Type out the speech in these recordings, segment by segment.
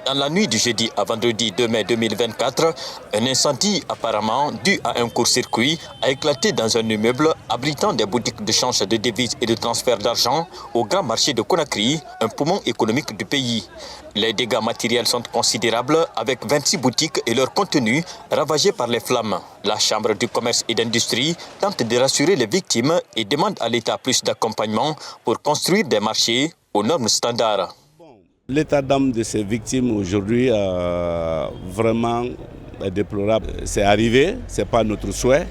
Dans la nuit du jeudi à vendredi 2 mai 2024, un incendie apparemment dû à un court-circuit a éclaté dans un immeuble abritant des boutiques de change de devises et de transfert d'argent au grand marché de Conakry, un poumon économique du pays. Les dégâts matériels sont considérables avec 26 boutiques et leur contenu ravagés par les flammes. La Chambre du commerce et d'industrie tente de rassurer les victimes et demande à l'État plus d'accompagnement pour construire des marchés aux normes standards. L'état d'âme de ces victimes aujourd'hui vraiment est déplorable. C'est arrivé, ce n'est pas notre souhait,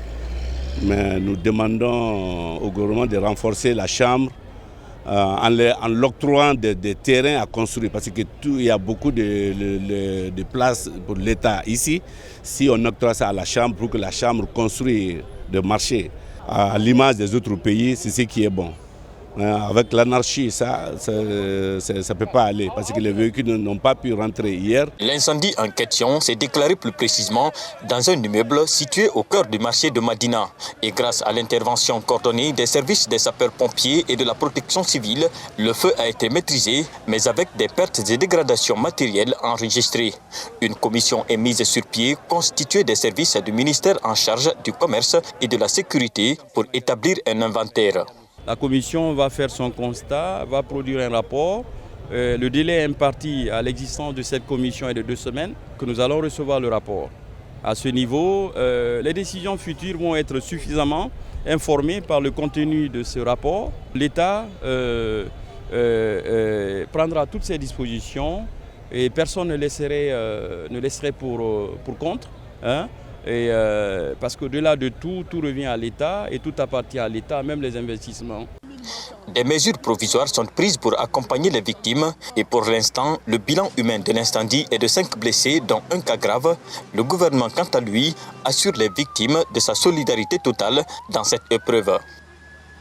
mais nous demandons au gouvernement de renforcer la Chambre en l'octroyant des terrains à construire, parce qu'il y a beaucoup de places pour l'État ici. Si on octroie ça à la Chambre pour que la Chambre construise des marchés à l'image des autres pays, c'est ce qui est bon. Avec l'anarchie, ça ne peut pas aller parce que les véhicules n'ont pas pu rentrer hier. L'incendie en question s'est déclaré plus précisément dans un immeuble situé au cœur du marché de Madina. Et grâce à l'intervention coordonnée des services des sapeurs-pompiers et de la protection civile, le feu a été maîtrisé, mais avec des pertes et dégradations matérielles enregistrées. Une commission est mise sur pied constituée des services du ministère en charge du commerce et de la sécurité pour établir un inventaire. La commission va faire son constat, va produire un rapport. Le délai imparti à l'existence de cette commission est de 2 semaines, que nous allons recevoir le rapport. À ce niveau, les décisions futures vont être suffisamment informées par le contenu de ce rapport. L'État prendra toutes ses dispositions et personne ne laisserait pour contre. Parce qu'au-delà de tout, tout revient à l'État et tout appartient à l'État, même les investissements. Des mesures provisoires sont prises pour accompagner les victimes et pour l'instant, le bilan humain de l'incendie est de 5 blessés, dont un cas grave. Le gouvernement, quant à lui, assure les victimes de sa solidarité totale dans cette épreuve.